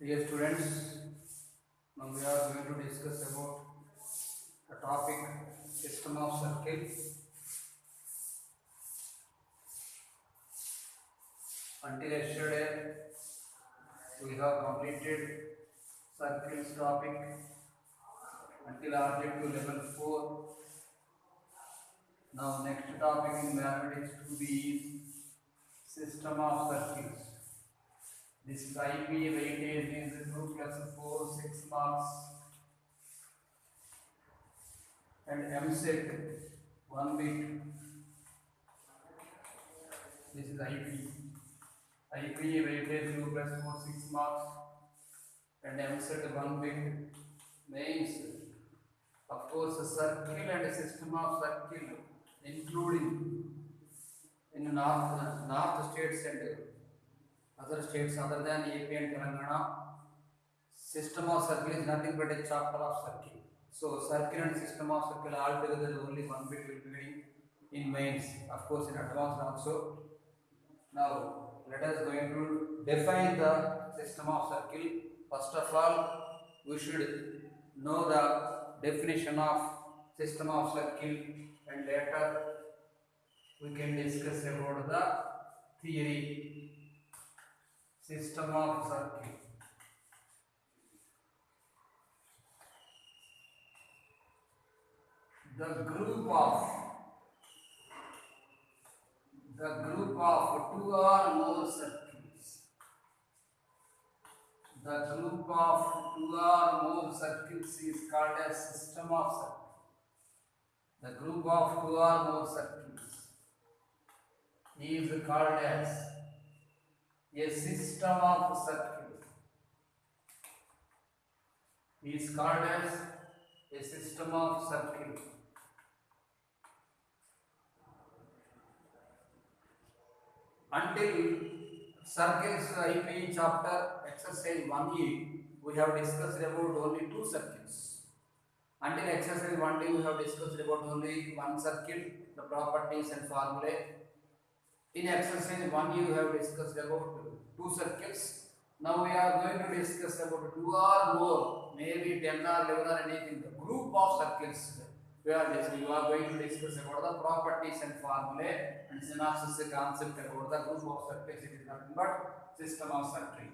Dear students, now we are going to discuss about the topic system of circle. Until yesterday, we have completed circles topic until objective level 4. Now next topic in mathematics 2B is system of circles. This IP weightage is 2 plus 4, 6 marks, and MSET 1 bit. This is IP. IP weightage 2 plus 4, 6 marks, and MSET 1 bit. Names, of course, a circle and a system of circle, including in north states and other states other than AP and Telangana. System of circle is nothing but a chapter of circle. So circle and system of circle altogether only 1 bit will be getting in mains, of course in advanced also. Now let us going to define the system of circle. First of all, we should know the definition of system of circle, and later we can discuss about the theory. System of circle. The group of two or more circles. The group of two or more circles is called as system of circles. The group of two or more circles is called as a system of circles. Is called as a system of circles. Until circles IP chapter exercise 1E, we have discussed about only two circles. Until exercise 1D, we have discussed about only one circle, the properties and formulae. In exercise 1E, we have discussed about two circles. Now we are going to discuss about two or more, maybe 10 or 11 or anything, the group of circles. You are going to discuss about the properties and formulae and synopsis concept about the group of circles. It is nothing but system of circle.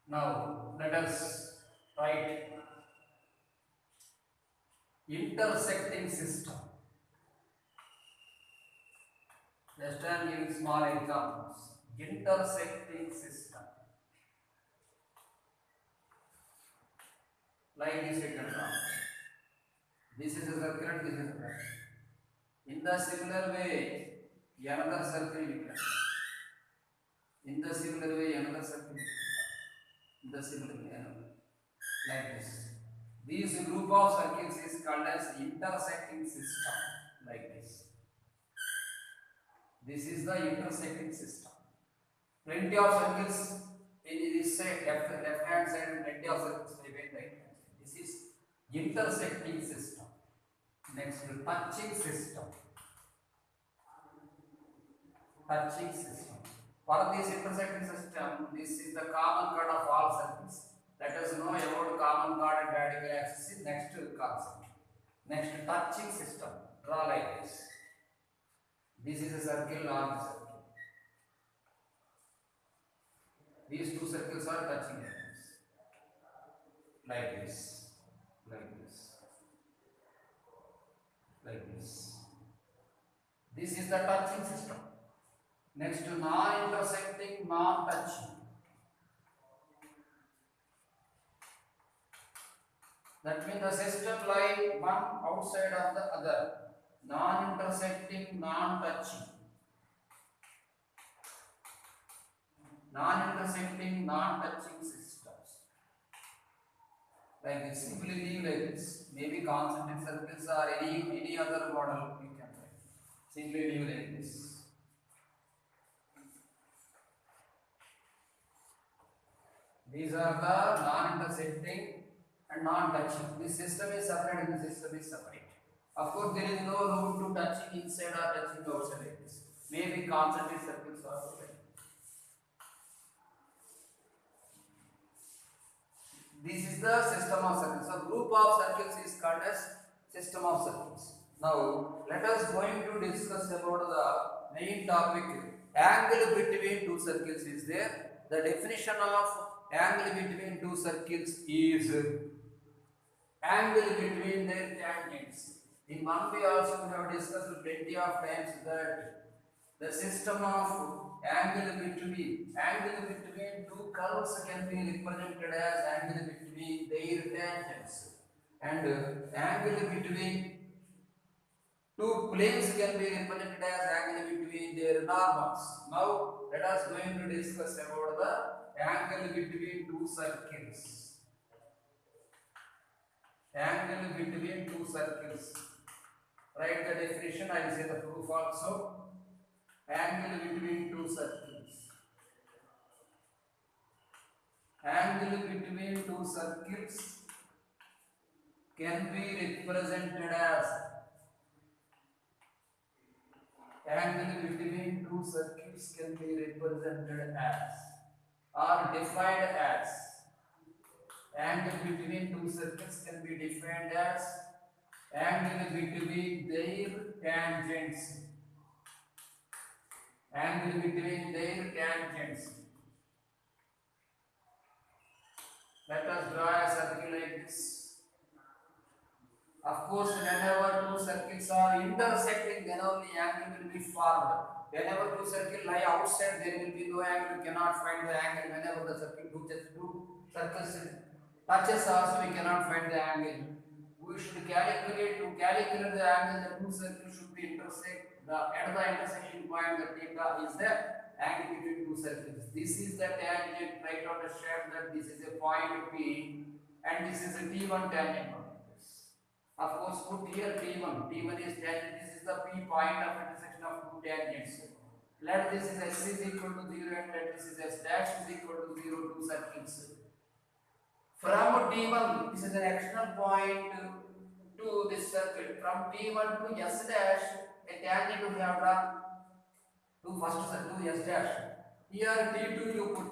Now let us write intersecting system. Next time giving small examples. Intersecting system. Like this we can draw. This is a circle and this is a circle. In the similar way, another circle you can draw. In the similar way, another circle you can draw. In the similar way, another. Like this. This group of circles is called as intersecting system. Like this. This is the intersecting system. Plenty of circles in this side, left hand side, and plenty of circles right hand side. This is intersecting system. Next, touching system. Touching system. For this intersecting system, this is the common chord of all circles. Let us know about common chord and radical axis in next concept. Next, touching system. Draw like this. This is a circle, large circle. These two circles are touching like this, like this, like this. This is the touching system. Next to non-intersecting, non-touching. That means the system lie one outside of the other. Non-intersecting, non-touching. Non-intersecting, non-touching systems. Like this, simply leave like this. Maybe concentric circles or any other model you can write. Simply leave like this. These are the non-intersecting and non-touching. This system is separate and this system is separate. Of course, there is no room to touching inside or touching outside like this. Maybe concentric circles also like this. This is the system of circles. So group of circles is called as system of circles. Now let us going to discuss about the main topic. Angle between two circles is there. The definition of angle between two circles is angle between their tangents. In one way also we have discussed plenty of times that the system of angle between two curves can be represented as angle between their tangents, and angle between two planes can be represented as angle between their normals. Now let us going to discuss about the angle between two circles. Angle between two circles. Write the definition. I will say the proof also. Angle between two circles. Angle between two circles can be represented as angle between two circles can be represented as or defined as angle between two circles can be defined as angle between their tangents. Angle between their tangents. Let us draw a circle like this. Of course, whenever two circles are intersecting, then only angle will be formed. Whenever two circles lie outside, there will be no angle. You cannot find the angle. Whenever the two circles touches also, we cannot find the angle. We should calculate the angle. The two circles should be intersect. At the intersection point, the theta is the angle between two circles. This is the tangent. Try to understand that this is a point P and this is a T1 tangent. Of course, put here T1. T1 is tangent. This is the P point of intersection of two tangents. Let this is S is equal to 0 and let this is S dash is equal to 0, two circles. From T1, this is an external point to this circle. From T1 to S dash, a tangent we have drawn to first circle to S dash. Here T2 you put.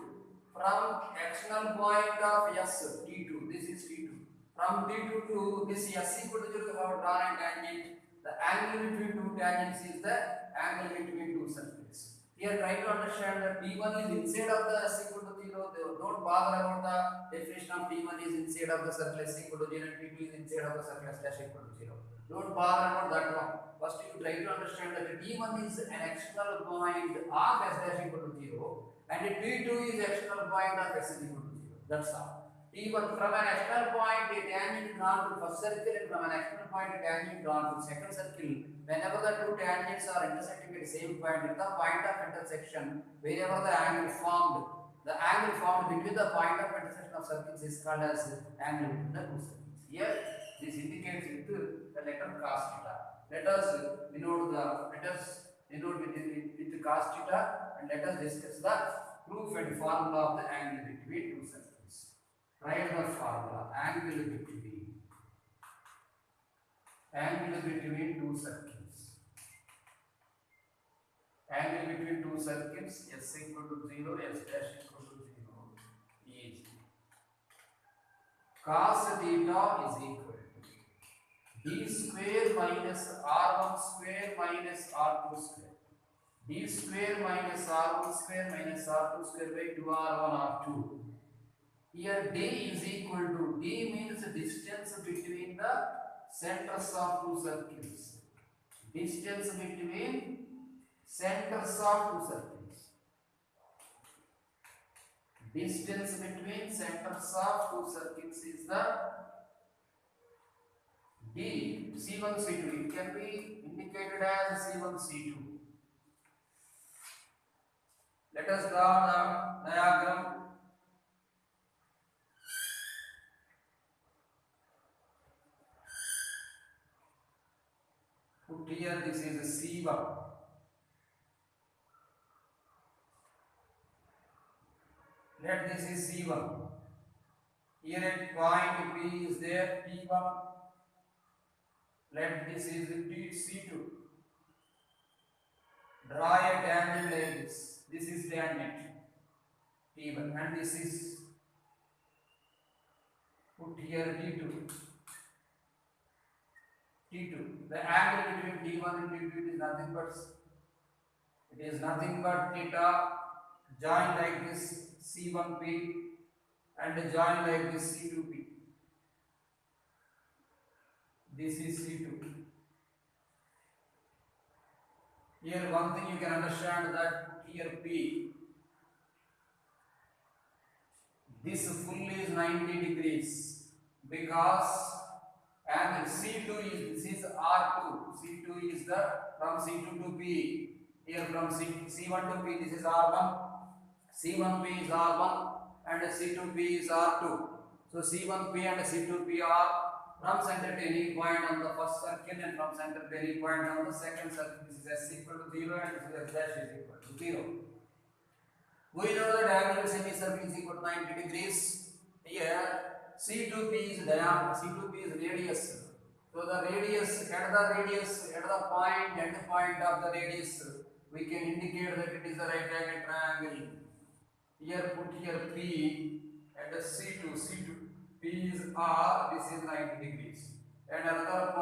From external point of S, T2, this is T2. From T2 to this S equal to 0, we have drawn a tangent. The angle between two tangents is the angle between two circles. Here try to understand that T1 is inside of the S equal to 0. Don't bother about the definition of T1 is inside of the circle S equal to 0 and T2 is inside of the circle S dash equal to 0. Don't bother about that one. First you try to understand that T1 is an external point of S dash equal to 0 and T2 is external point of S is equal to 0. That's all. T1 from an external point a tangent drawn to first circle and from an external point a tangent drawn to second circle. Whenever the two tangents are intersecting at the same point, at the point of intersection, wherever the angle formed between the point of intersection of circles is called as angle between the two circles. Here, this indicates with the letter cos theta. Let us denote with cos theta and let us discuss the proof and formula of the angle between two circles. Write the formula. Angle between two circles. Angle between two circles, S equal to 0, S dash equal to 0 is cos theta is equal to d square minus r1 square minus r2 square. D square minus r1 square minus r2 square by 2r1 r2. Here d is equal to, d means distance between the centers of two circles. Distance between centers of two circles. Distance between centers of two circles is the d, C1 C2. It can be indicated as C1 C2. Let us draw the diagram. Put here this is C1. Let this is C1. Here at point P is there, T1. Let this is C2. Draw a tangent like this. This is tangent T1 and this is Put here T2. T2. The angle between T1 and T2 is nothing but theta. Join like this C1P and join like this C2P. This is C2. Here one thing you can understand that here P, this full is 90 degrees because and C2 is, this is R2. C2 is the from C2 to P. Here from C1 to P, this is R1. C1P is R1 and C2P is R2. So C1P and C2P are from center to any point on the first circle and from center to any point on the second circle. This is S equal to 0 and this is S dash is equal to 0. We know that angle of semicircle is equal to 90 degrees. Here C2P is diameter, C2P is radius. So the radius, at the point, end point of the radius, we can indicate that it is the right angle triangle. Here put here P and C2. P is R, this is 90 degrees. And another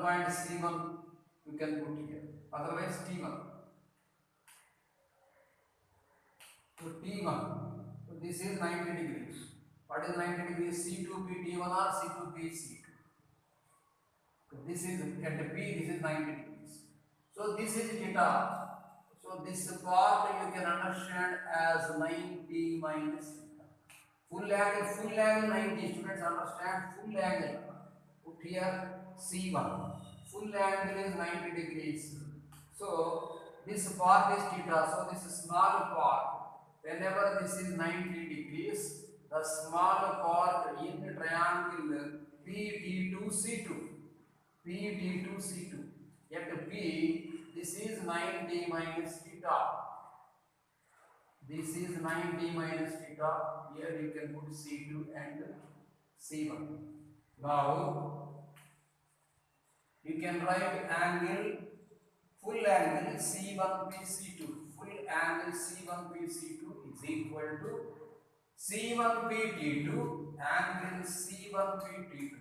point C1 we can put here. Otherwise T1. So T1. So this is 90 degrees. What is 90 degrees? C2P T1 or C2P C2. So this is at P, this is 90 degrees. So this is theta. So this part you can understand as 90 minus theta. Full angle 90. Students understand full angle. Put here C1. Full angle is 90 degrees. So this part is theta. So this is small part. Whenever this is 90 degrees, the small part in the triangle PT2C2. PT2C2. At P, this is 90 minus theta. This is 90 minus theta. Here you can put C2 and C1. Now, you can write angle, full angle C1P C2. Full angle C1P C2 is equal to C1P T2 angle C1P T2.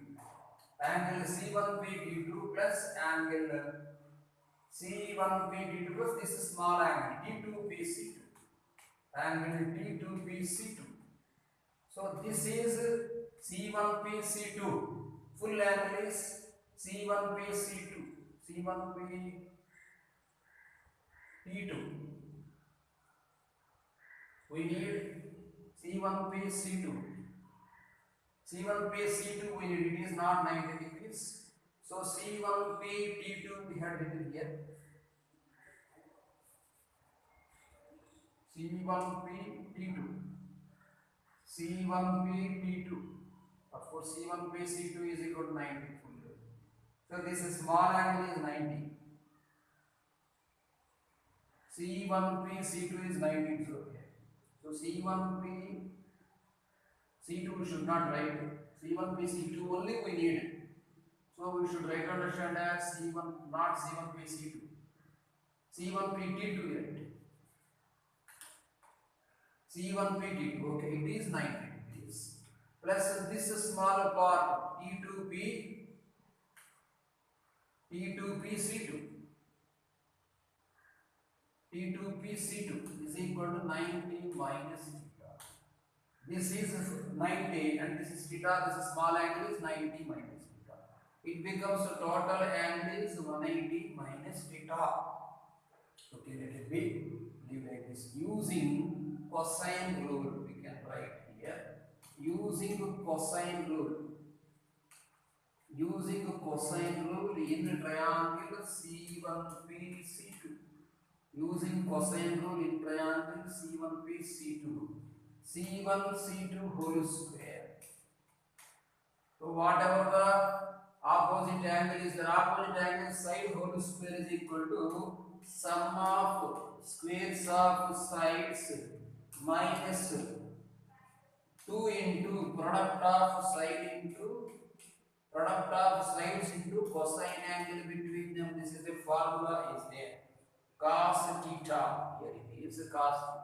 Angle C1P T2 plus angle C1P T2 plus this is small angle T2P C2. Angle T2P C2. So this is C1P C2. Full angle is C1P C2. C1P T2. We need C1P C2. C1P C2 we need, it is not 90 degrees. So C1P T2 we have written here. C1P T2. C1P T2. Of course C1P C2 is equal to 90 full. So this is small angle is 90. C1P C2 is 90. So C1P C2 we should not write. C1P C2 only we need. So we should write understand as C1 not C1P C2. C1P T2 right. C1P T2. Okay, it is 90 degrees. Plus this small part T2P C2. T2P C2 is equal to 90 minus theta. This is 90 and this is theta, this is small angle is 90 minus theta. It becomes the total angle is 180 minus theta. Okay, let it be leave like this. Using cosine rule, we can write here. Using cosine rule. Using cosine rule in triangle C1P C2. Using cosine rule in triangle C1P C2. C1 C2 whole square. So whatever the opposite angle is, the opposite angle side whole square is equal to sum of squares of sides minus 2 into product of sides into cosine angle between them. This is the formula is there. Cos theta. Here it is cos theta.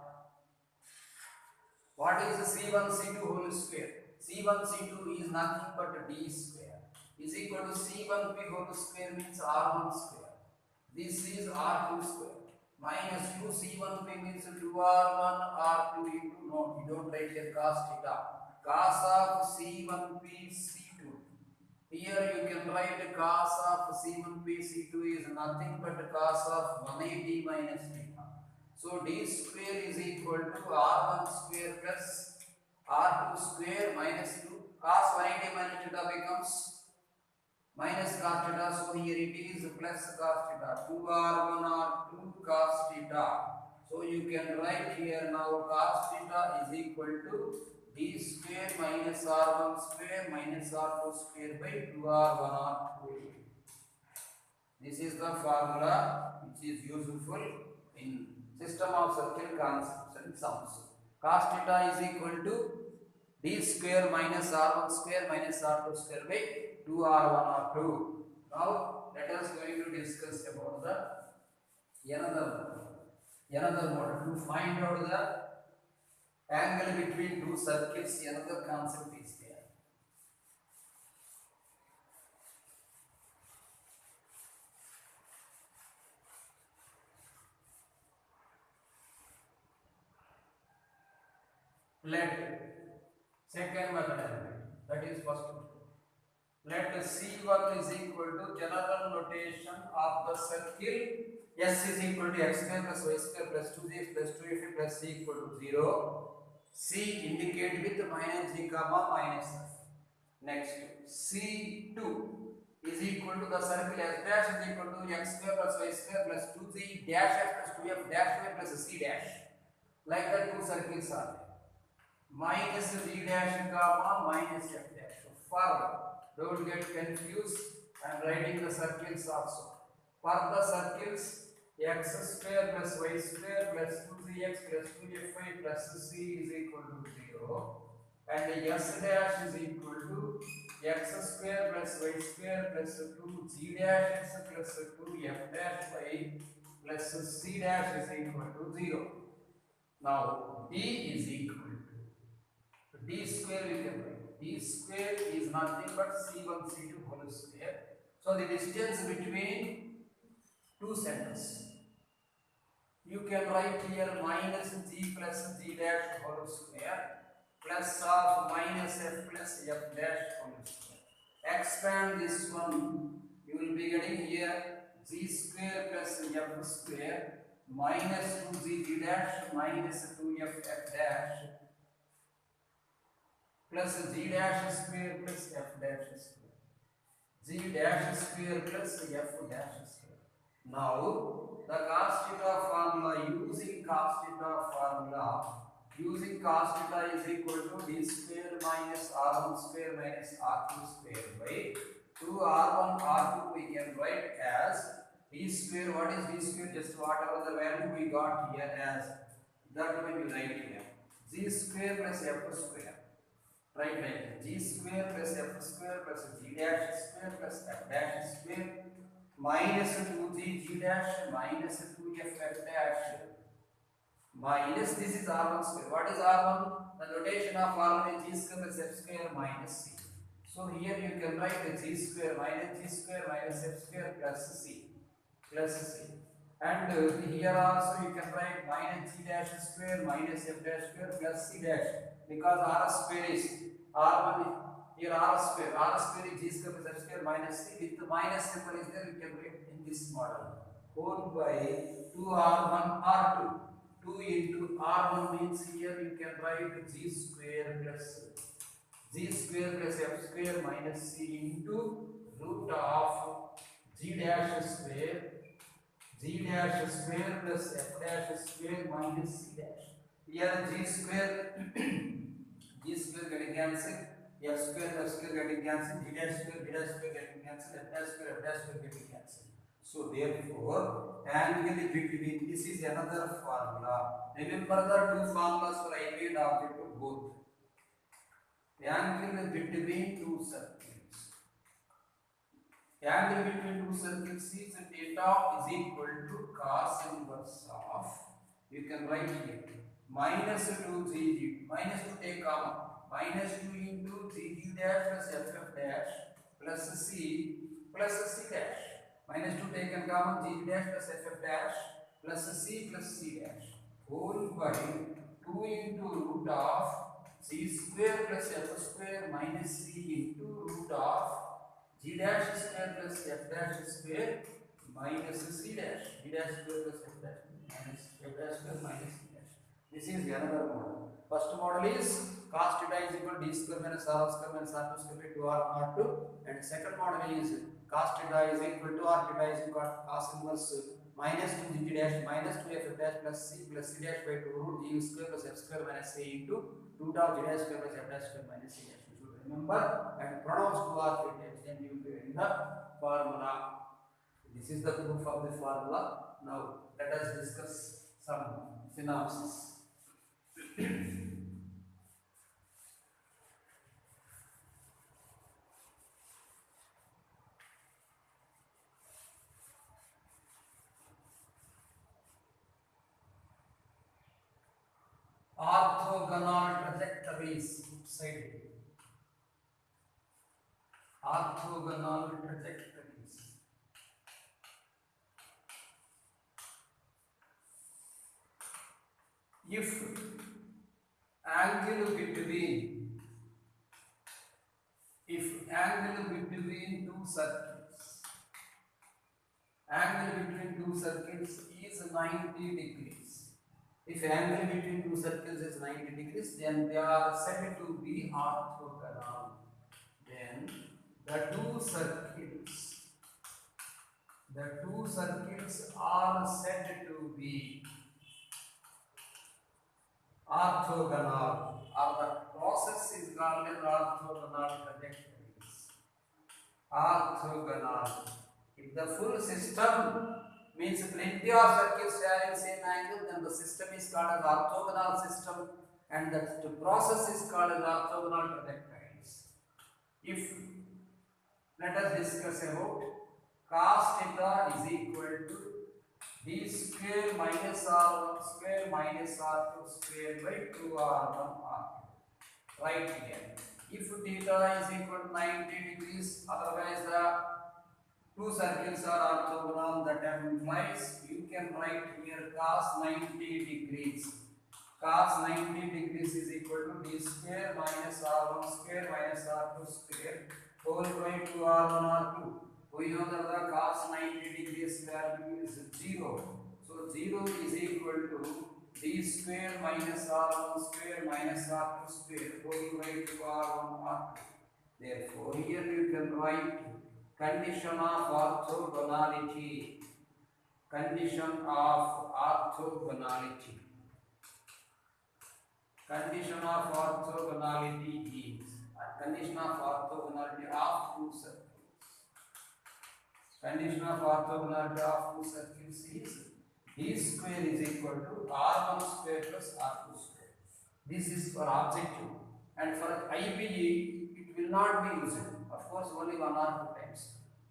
What is C1 C2 whole square? C1 C2 is nothing but D square is equal to C1 P whole square means R1 square. This is R2 square minus 2 C1 P means 2R1 R2 into, no, you don't write here cos theta. Cos of C1 P C2. Here you can write cos of C1 P C2 is nothing but cos of 180 minus theta. So d square is equal to R1 square plus R2 square minus 2. Cos 180 minus theta becomes minus cos theta. So here it is plus cos theta. 2R1 R2 cos theta. So you can write here now cos theta is equal to d square minus R1 square minus R2 square by 2R1 R2. This is the formula which is useful in system of circle concepts and sums. Cos theta is equal to d square minus R1 square minus R2 square by 2R1 R2. Now let us going to discuss about the another model to find out the angle between two circles. Another concept is there. Let second method, that is first one. Let C1 is equal to general notation of the circle. S is equal to x square plus y square plus 2x plus 2f plus c equal to 0. C indicate with minus g comma minus f. Next, C2 is equal to the circle S dash is equal to x square plus y square plus 2z dash f plus 2f dash y plus c dash. Like that, two circles are there. Minus g dash comma minus f dash. So further, don't get confused. I am writing the circles also. For the circles x square plus y square plus 2zx plus 2fy plus c is equal to 0 and s dash is equal to x square plus y square plus 2g dash x plus 2f dash y plus c dash is equal to 0. Now d is equal to d square we can write. D square is nothing but c1 c2 whole square. So the distance between two centers. You can write here minus g plus g dash whole square plus of minus f plus f dash whole square. Expand this one, you will be getting here g square plus f square minus 2g g dash minus 2f f dash plus g dash square plus f dash square. G dash square plus f dash square. Now the cos theta formula, using cos theta is equal to d square minus r1 square minus r2 square by 2r1 r2 we can write as d square. What is d square? Just whatever the value we got here as that will be right here. G square plus f square. Right, like g square plus f square plus g dash square plus f dash square minus 2g g dash minus 2f f dash minus this is r1 square. What is r1? The notation of r1 is g square plus f square minus c. So here you can write g square minus f square plus c and here also you can write minus g dash square minus f dash square plus c dash, because r square is r1 here r square is g square plus f square minus c. With the minus symbol is there, you can write in this model whole by 2r1 r2. 2 into r1 means here you can write g square plus f square minus c into root of g dash square plus f dash square minus c dash. Here g square getting cancelled, f square getting cancelled, g dash square getting cancelled, f dash square getting cancelled. So therefore, angle between, this is another formula. Remember the two formulas for immediate object of both. Angle between two circles. Angle between two circles is theta is equal to cos inverse of, you can write here, minus 2gg, minus 2 take common, minus 2 into gg dash plus ff dash plus c dash, minus 2 taken common, gg dash plus ff dash plus c dash whole by 2 into root of c square plus f square minus c into root of g dash square plus f dash square minus c dash, g dash square plus f dash minus f dash square minus c dash. This is another model. First model is cos theta is equal to d square minus r square minus r two square by 2 r naught 2, and second model is cos theta is equal to r theta is equal to cos inverse minus 2 g dash minus 2 f dash plus c dash by 2 root g square plus f square minus c into root of g dash square plus f dash square minus c dash. You should remember and pronounce 2 r 3 times, then you will be in the formula. This is the proof of the formula. Now let us discuss some synopsis. Orthogonal trajectories upside. Orthogonal trajectories. If angle between two circles, angle between two circles is 90 degrees. If angle between two circles is 90 degrees, then they are said to be orthogonal. Then the two circles are said to be orthogonal, or the process is called as orthogonal trajectories. Orthogonal. If the full system means plenty of circles having same angle, then the system is called as orthogonal system, and that the process is called as orthogonal trajectories. If let us discuss about cos theta is equal to d square minus r1 square minus r2 square by 2r1 r2. Right here. If theta is equal to 90 degrees, otherwise the two circles are orthogonal, that implies you can write here cos 90 degrees. Cos 90 degrees is equal to d square minus r1 square minus r2 square whole by 2r1 r2. We know that the cos 90 degrees value is 0. So 0 is equal to d square minus r1 square minus r2 square whole by 2r1 r2. Therefore, here you can write condition of orthogonality. Condition of orthogonality. Condition of orthogonality is a condition of orthogonality of two circles. Condition of orthogonality of two circles is d square is equal to r1 square plus r2 square. This is for objective, and for IPE it will not be used. Of course, only 1 or 2 times.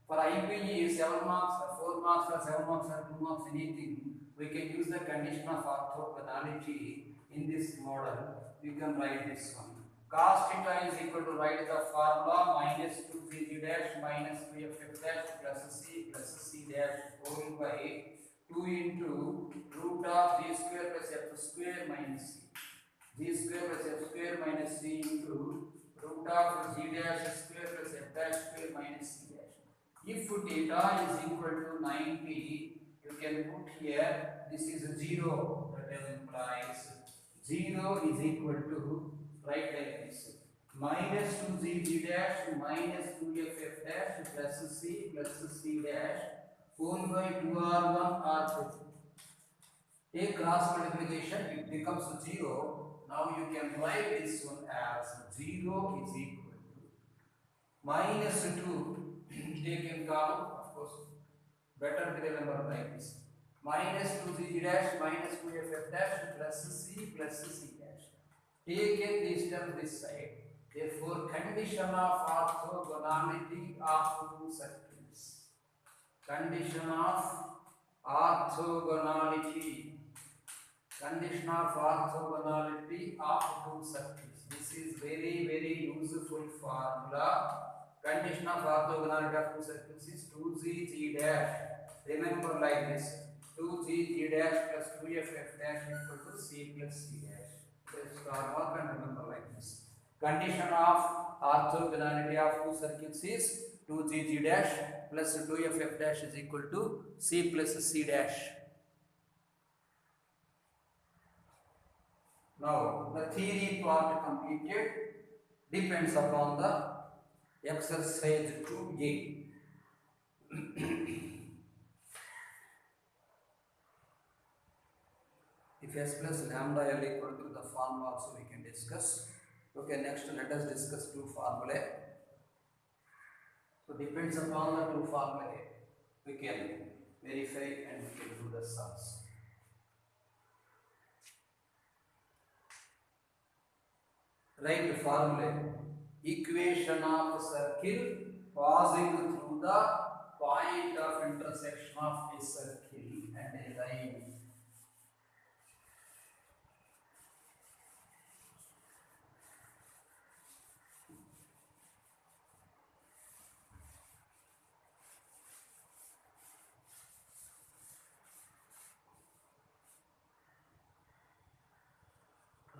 For IPE 7 marks or 4 marks or 7 marks or 2 marks, anything, we can use the condition of orthogonality in this model. You can write this one. Cos theta is equal to, write the formula, minus 2gg dash minus 3ff dash plus c dash whole by 2 into root of g square plus f square minus c. G square plus f square minus c into root of g dash square plus f dash square minus c dash. If theta is equal to 90, you can put here, this is 0, that implies 0 is equal to, write like this, minus 2gg dash minus 2ff dash plus c dash whole by 2r1 r2. Take cross multiplication, it becomes 0. Now you can write this one as 0 is equal to minus 2 taken common, of course, better to remember like this, minus 2gg dash minus 2ff dash plus c dash. Taken this term this side. Therefore, condition of orthogonality of two circles. Condition of orthogonality Condition of orthogonality of two circles. This is very useful formula. Condition of orthogonality of two circles is 2g g dash. Remember like this: 2g g dash plus 2f f dash equal to c plus c dash. This formula can remember like this. Condition of orthogonality of two circles is 2g g dash plus 2f f dash is equal to c plus c dash. Now, the theory part completed depends upon the exercise 2a. If s plus lambda L equal to the formula also we can discuss. Okay, next let us discuss two formulae. So depends upon the two formulae, we can verify and we can do the sums. Write the formula: equation of circle passing through the point of intersection of a circle and a line.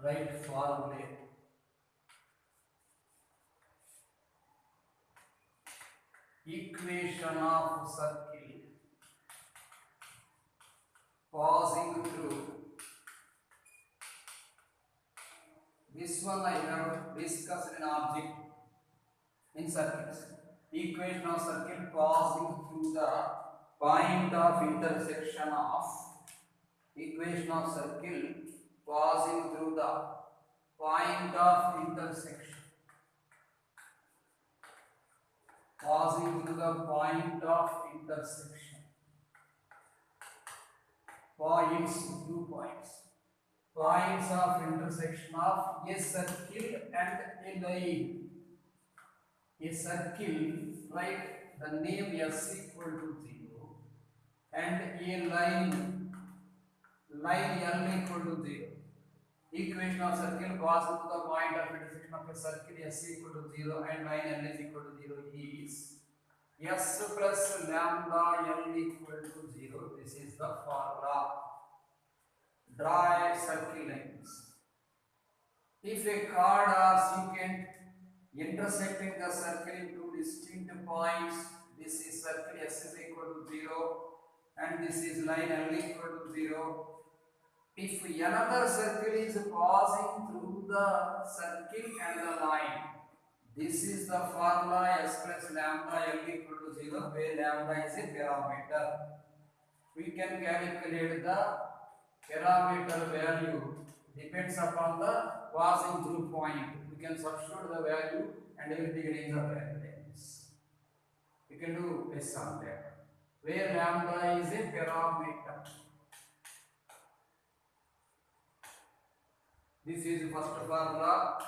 Write formula: equation of circle passing through. This one I have discussed in object in circles. Equation of circle passing through the point of intersection of. Equation of circle passing through the point of intersection. Passing through the point of intersection. Points, 2 points. Points of intersection of a circle and a line. A circle, write the name s equal to 0, and a line L equal to 0. Equation of circle passing to the point of intersection of a circle s equal to 0 and line L is equal to 0 is s plus lambda L equal to 0. This is the formula. Draw circle lines. If a chord or secant intersecting the circle in two distinct points, this is circle s is equal to 0 and this is line L equal to 0. If another circle is passing through the circle and the line, this is the formula s plus lambda L equal to 0, where lambda is a parameter. We can calculate the parameter value depends upon the passing through point. We can substitute the value and everything is the values. We can do a sum there, where lambda is a parameter. This is the first formula.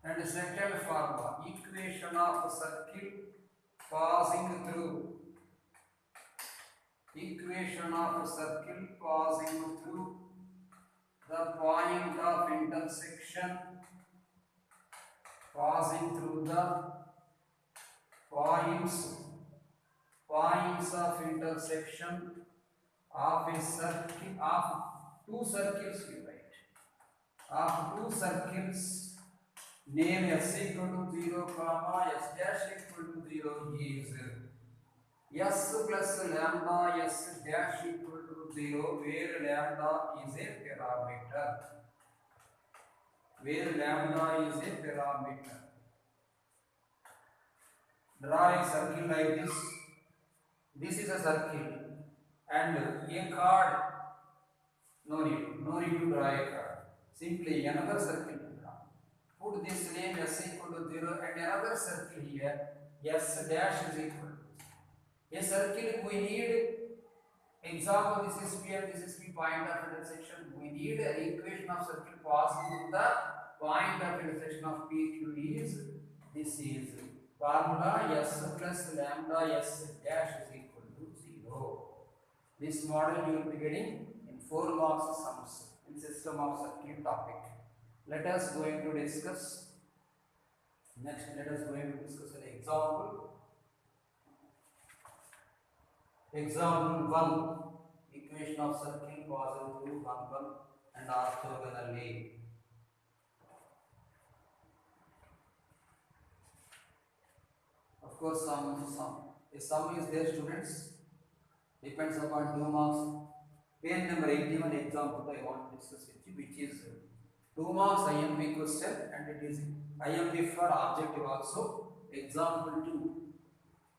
And the second formula: equation of a circle passing through. Equation of a circle passing through the point of intersection. Passing through the points of intersection of a circle of two circles. We write of two circles. Name s equal to 0, comma s dash equal to 0 is s plus lambda s dash equal to 0, where lambda is a parameter. Where lambda is a parameter. Draw a circle like this. This is a circle and a chord. No need to draw a chord. Simply another circle to draw. Put this name s equal to 0 and another circle here s dash is equal to. A circle we need, example this is P and this is P, point of intersection. We need an equation of circle passing through the point of intersection of PQ is, this is formula s plus lambda s dash is equal to 0. This model you will be getting in 4 marks sums in system of circuit topic. Let us going to discuss next. Let us going to discuss an example. Example 1. Equation of circle positive through 1 and orthogonally. Of course, a sum is there, students. Depends upon 2 marks. Page number 81 example I want to discuss with you, which is 2 marks IMP question, and it is IMP for objective also. Example 2,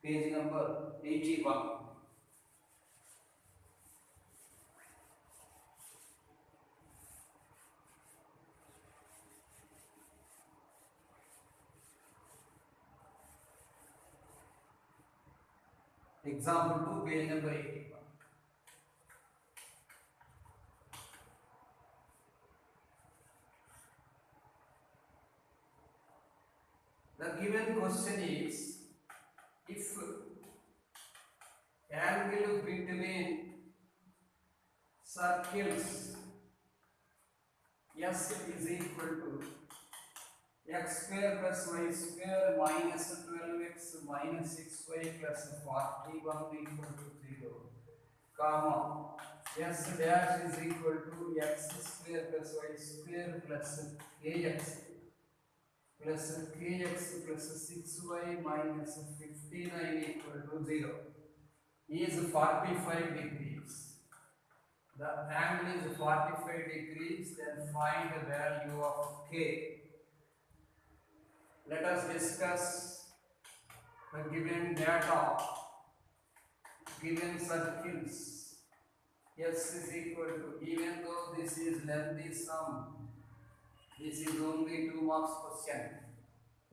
page number 81. Example 2, page number 81. The given question is, if angle between circles S is equal to x square plus y square minus 12x minus 6y plus 41 equal to 0, comma s dash is equal to x square plus y square plus ax plus kx plus 6y minus 59 equal to 0 is 45 degrees. The angle is 45 degrees, then find the value of k. Let us discuss the given data, given circles. S is equal to, even though this is lengthy sum, this is only 2 marks question.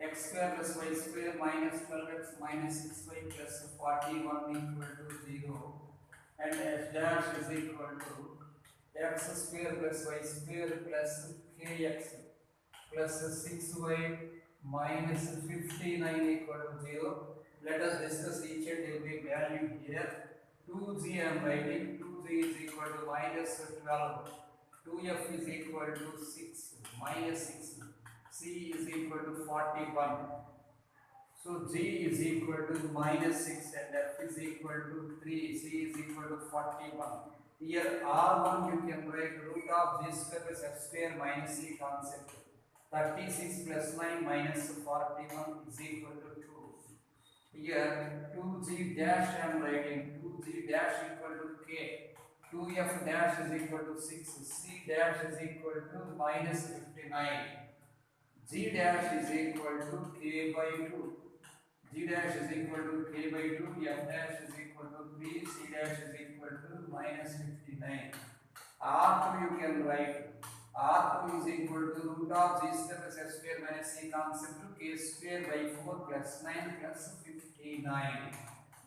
X square plus y square minus 12x minus 6y plus 41 equal to 0, and s dash is equal to x square plus y square plus kx plus 6y minus 59 equal to 0. Let us discuss each and every value here. 2g I am writing. 2g is equal to minus 12. 2f is equal to 6 minus 6. C is equal to 41. So G is equal to minus 6 and F is equal to 3. C is equal to 41. Here R1 you can write root of G square plus F square minus C concept. 36 plus 9 minus 41 is equal to 2. Here 2G dash I am writing. 2G dash equal to K. 2F dash is equal to 6. C dash is equal to minus 59. G dash is equal to K by 2. G dash is equal to K by 2. F dash is equal to 3. C dash is equal to minus 59. R2 you can write. R2 is equal to root of G square plus F square minus C concept to K square by 4 plus 9 plus 59.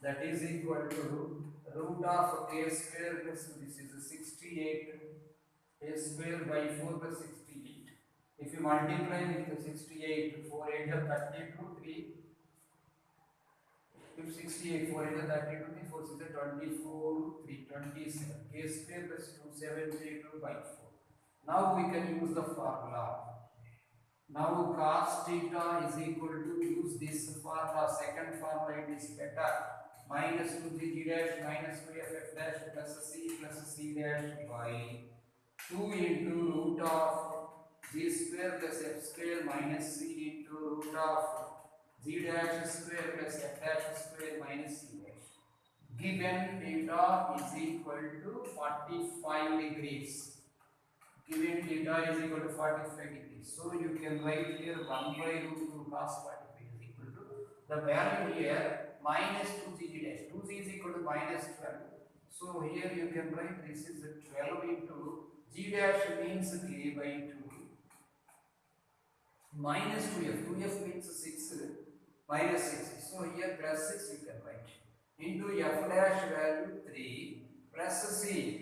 That is equal to root of K square plus, this is 68. K square by 4 plus 68. If you multiply with 68, 4 8 32, 3. If 68, 4 8 32, 3, 4 6 24, 3 27. K square plus 272 by 4. Now we can use the formula. Now cos theta is equal to, use this formula, second formula, it is better. Minus 2g g dash minus 2f f dash plus c dash by 2 into root of g square plus f square minus c into root of g dash square plus f dash square minus c dash. Given theta is equal to 45 degrees. Given theta is equal to 45 degrees. So you can write here 1 by root 2 cos 45 is equal to the value here minus 2g dash. 2g is equal to minus 12. So here you can write this is 12 into g dash means k by 2 minus 2f. 2f means 6 minus 6. So here plus 6 you can write into f dash value 3 plus c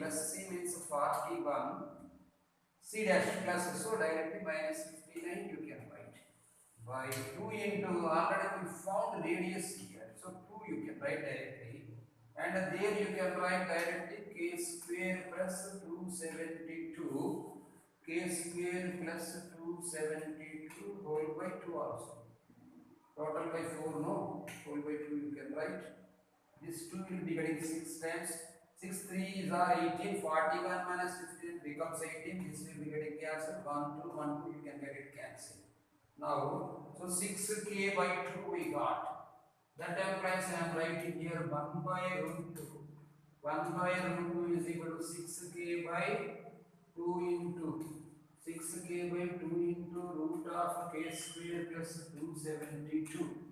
means 41. C dash plus, so directly minus 59 you can write by 2 into, already we found radius here, so 2 you can write directly and there you can write directly k square plus 272 k square plus 272 whole by 2 also. Total by 4, no? Whole by 2 you can write. This 2 will be getting 6 times. 6 3s are 18. 41 minus 15 becomes 18. This will be getting cancelled. 1 2 1 2 you can get it cancelled. Now, so 6k by 2 we got. That implies I am writing here 1 by root 2. 1 by root 2 is equal to 6k by 2 into 6k by 2 into root of k square plus 272.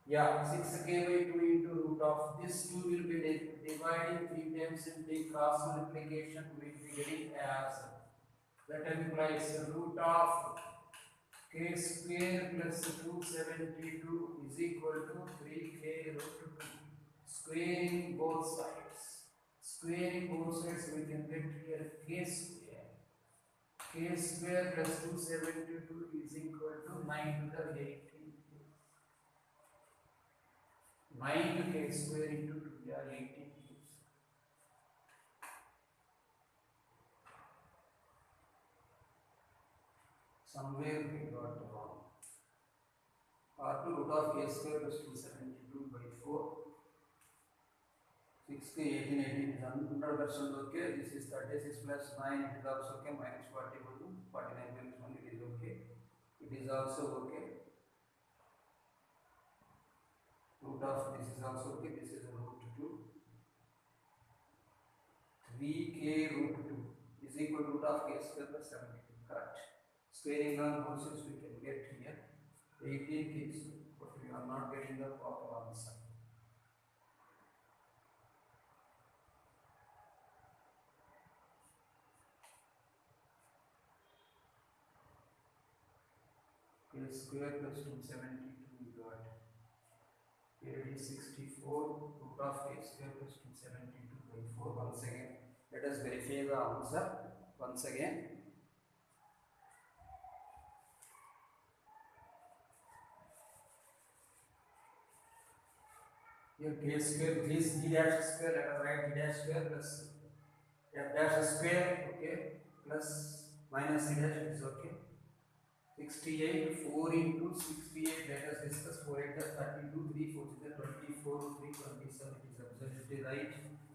Yeah, 6k by 2 into root of this 2 will be dividing 3 times and take cross multiplication. We will be getting as that implies root of k square plus 272 is equal to 3k root 2. Squaring both sides. Squaring both sides we can get here k square. K square plus 272 is equal to 9 to the 18. 9 k square into 2, yeah, 18 cubes. Somewhere we got wrong. R2 root of k square plus 272 by 4. 6k 18 18 is 100% okay. This is 36 plus 9, it is also okay. Minus 41, 49 minus 1, it is okay. It is also okay. Root of this is also okay. This is root 2. 3k root 2 is equal to root of k square plus 72. Correct. Squaring on both sides we can get here 18 k square, but we are not getting the proper answer. K square plus 272 we got. Here it is 64 root of k square plus 272 by 4. Once again, let us verify the answer once again. Here k square, this d dash square, let us write d dash square plus f dash square, okay, plus minus c dash is okay. 68, 4 into 68, let us discuss. 4 8 is 32, 3 4 is 24, 3 27, it is absolutely right.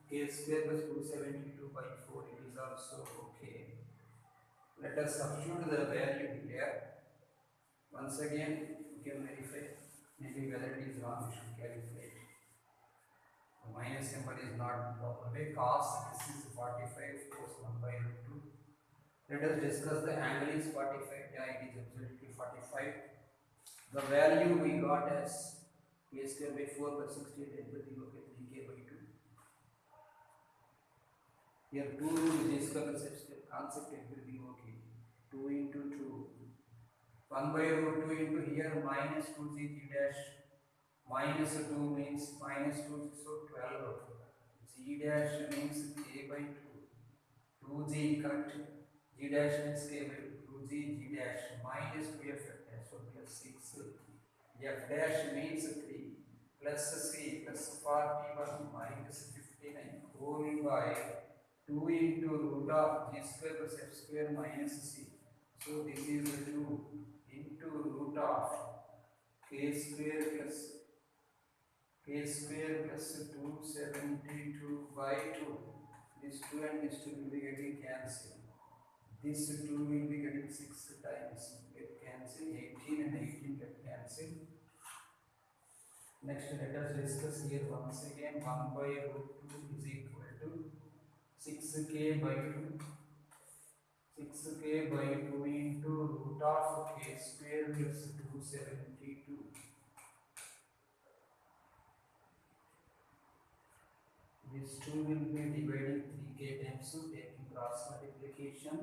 K square plus 272 by 4, it is also okay. Let us substitute the value here. Once again, you can verify. Maybe whether it is wrong, we should calculate. The minus symbol is not proper way. Cos this is 45, cos 1 by root 2. Let us discuss the angle is 45. Yeah, it is absolutely 45. The value we got as k square by 4 plus 68, everything okay, 3k by 2. Here 2 rule is concept, everything okay. 2 into 2. 1 by root 2 into here minus 2g dash. Minus 2 means minus 2, so 12. G dash means k by 2. 2g correct. G dash means k by 2g, g dash minus 2f dash, so plus 6. F dash means 3 plus c plus 41 minus 59 whole by 2 into root of g square plus f square minus c. So this is 2 into root of k square plus 272 by 2. This 2 and this 2 will be getting cancelled. This 2 will be getting 6 times. Get cancelled. 18 and 18 get cancelled. Next, let us discuss here once again. 1 by root 2 is equal to 6k by 2. 6k by 2 into root of k square plus 272. This 2 will be dividing 3k times, so taking cross multiplication.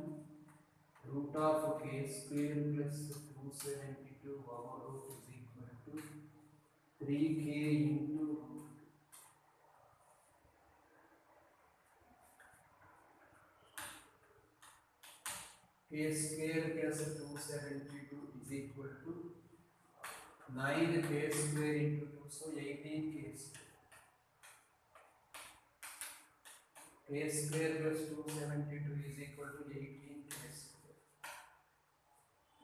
Root of k square plus 272 over root is equal to 3k into root. K square plus 272 is equal to 9k square into 2, so 18k square. k square plus 272 is equal to 18 k square.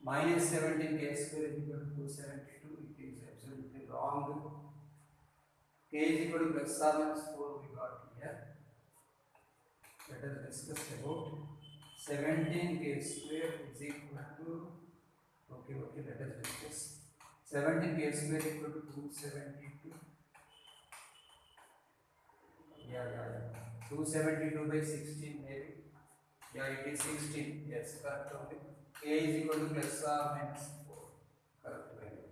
Minus 17 k square is equal to 272. It is absolutely wrong. K is equal to plus or minus 4 we got here. Let us discuss about 17 k square is equal to, okay, let us discuss 17 k square equal to 272. Yeah. 272 by 16 maybe. Yeah, it is 16. Yes, correct only. K is equal to plus or minus 4. Correct value.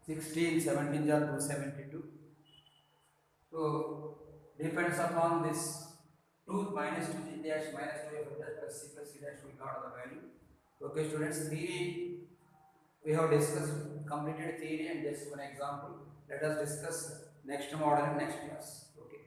16, 17 are 272. So depends upon this 2 minus 2 g dash minus 2 f dash plus c dash we got the value. Okay students, theory we have discussed, completed theory and just one example. Let us discuss next model in next class. Okay.